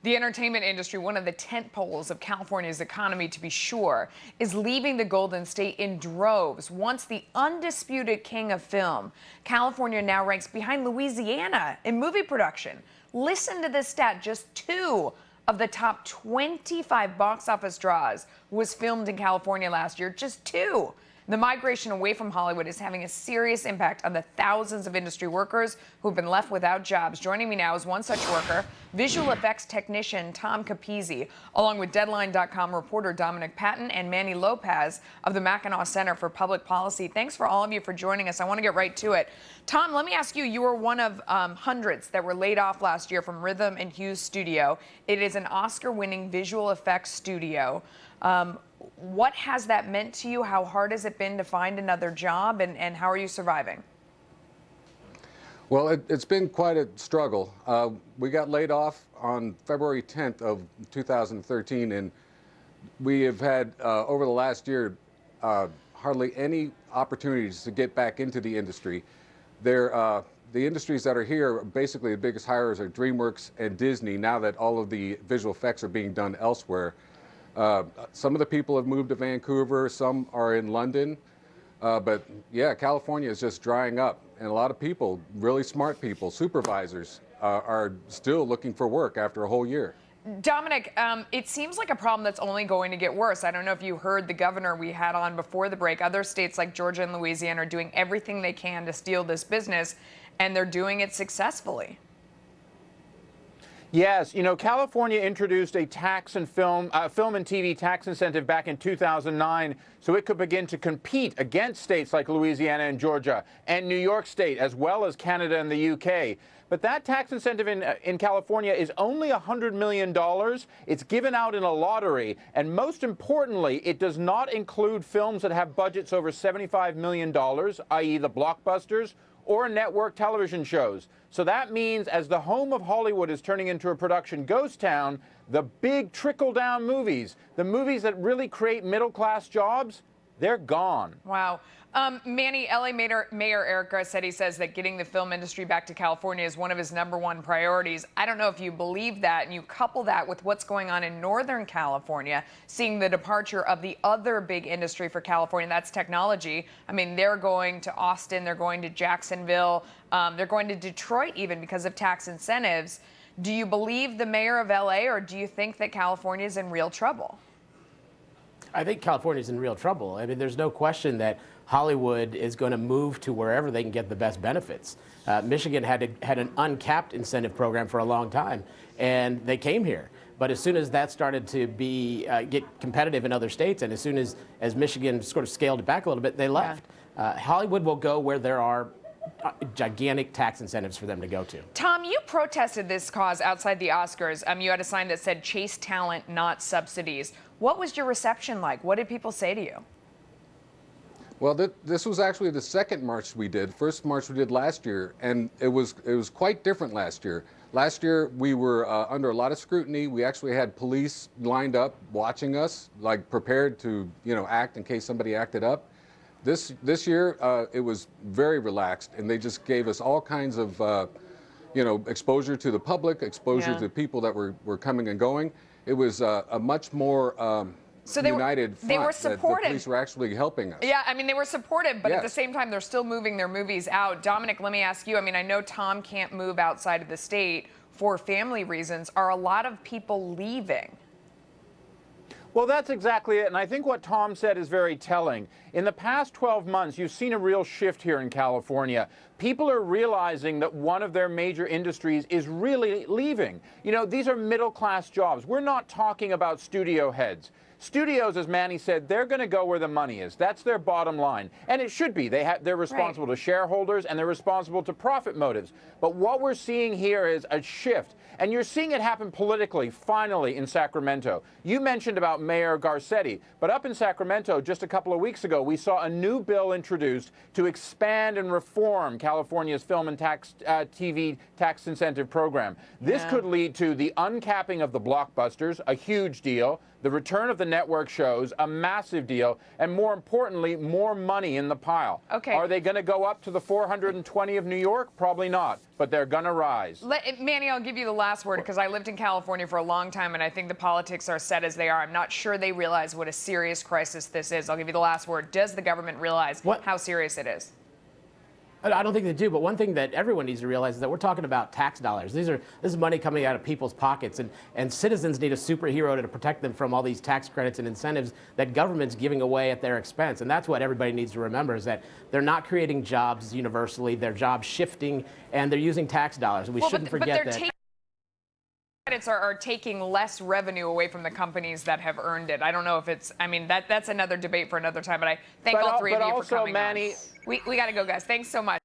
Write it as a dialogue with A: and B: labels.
A: The entertainment industry, one of the tent poles of California's economy to be sure, is leaving the Golden State in droves. Once the undisputed king of film, California now ranks behind Louisiana in movie production. Listen to this stat, just 2 of the top 25 box office draws was filmed in California last year, just 2. The migration away from Hollywood is having a serious impact on the thousands of industry workers who've been left without jobs. Joining me now is one such worker, visual effects technician Tom Capizzi, along with Deadline.com reporter Dominic Patton and Manny Lopez of the Mackinac Center for Public Policy. Thanks for all of you for joining us. I want to get right to it. Tom, let me ask you, you were one of hundreds that were laid off last year from Rhythm and Hughes Studio. It is an Oscar-winning visual effects studio. What has that meant to you? How hard has it been to find another job, and how are you surviving?
B: Well, it's been quite a struggle. We got laid off on February 10th of 2013, and we have had, over the last year, hardly any opportunities to get back into the industry. The industries that are here, basically the biggest hires are DreamWorks and Disney, now that all of the visual effects are being done elsewhere. Some of the people have moved to Vancouver, some are in London, but yeah, California is just drying up, and a lot of people, really smart people, supervisors, are still looking for work after a whole year.
A: Dominic, it seems like a problem that's only going to get worse. I don't know if you heard the governor we had on before the break. Other states like Georgia and Louisiana are doing everything they can to steal this business, and they're doing it successfully.
C: Yes, you know, California introduced a film and TV tax incentive back in 2009 so it could begin to compete against states like Louisiana and Georgia and New York State, as well as Canada and the UK. But that tax incentive in California is only $100 million. It's given out in a lottery. And most importantly, it does not include films that have budgets over $75 million, i.e. the blockbusters, or network television shows. So that means as the home of Hollywood is turning into a production ghost town, the big trickle-down movies, the movies that really create middle-class jobs, they're gone.
A: Wow. Manny, LA Mayor Eric Garcetti says that getting the film industry back to California is one of his #1 priorities. I don't know if you believe that, and you couple that with what's going on in Northern California, seeing the departure of the other big industry for California, that's technology. I mean, they're going to Austin, they're going to Jacksonville, they're going to Detroit even because of tax incentives. Do you believe the mayor of LA, or do you think that California is in real trouble?
D: I think California's in real trouble. I mean, there's no question that Hollywood is going to move to wherever they can get the best benefits. Michigan had an uncapped incentive program for a long time, and they came here. But as soon as that started to get competitive in other states, and as soon as Michigan sort of scaled it back a little bit, they left. Yeah. Hollywood will go where there are gigantic tax incentives for them to go to.
A: Tom, you protested this cause outside the Oscars. You had a sign that said "Chase talent, not subsidies." What was your reception like? What did people say to you?
B: Well, this was actually the second march we did. First march we did last year, and it was quite different last year. Last year we were under a lot of scrutiny. We actually had police lined up watching us, like prepared to act in case somebody acted up. This year it was very relaxed, and they just gave us all kinds of exposure to the public, exposure to people that were coming and going. It was a much more united front.
A: They were supportive.
B: The police were actually helping us.
A: Yeah, I mean, they were supportive, but
B: yes,
A: at the same time, they're still moving their movies out. Dominic, let me ask you, I mean, I know Tom can't move outside of the state for family reasons. Are a lot of people leaving?
C: Well, that's exactly it, and I think what Tom said is very telling. In the past 12 months, you've seen a real shift here in California. People are realizing that one of their major industries is really leaving. You know, these are middle-class jobs. We're not talking about studio heads. Studios, as Manny said, they're going to go where the money is. That's their bottom line. And it should be. They're responsible to shareholders, and they're responsible to profit motives. But what we're seeing here is a shift. And you're seeing it happen politically, finally, in Sacramento. You mentioned about Mayor Garcetti, but up in Sacramento just a couple of weeks ago, we saw a new bill introduced to expand and reform California's film and TV tax incentive program. This could lead to the uncapping of the blockbusters, a huge deal, The return of the network shows a massive deal, and more importantly, more money in the pile.
A: Okay.
C: Are they going to go up to the 420 of New York? Probably not, but they're going to rise.
A: Manny, I'll give you the last word because I lived in California for a long time, and I think the politics are set as they are. I'm not sure they realize what a serious crisis this is. I'll give you the last word. Does the government realize how serious it is?
D: I don't think they do, but one thing that everyone needs to realize is that we're talking about tax dollars. This is money coming out of people's pockets, and citizens need a superhero to protect them from all these tax credits and incentives that government's giving away at their expense. And that's what everybody needs to remember, is that they're not creating jobs universally, they're job shifting, and they're using tax dollars. And we shouldn't forget that.
A: Credits are taking less revenue away from the companies that have earned it. I don't know if it's, I mean, that's another debate for another time, but I thank all three of you for coming on.
C: Manny,
A: We got to go, guys. Thanks so much.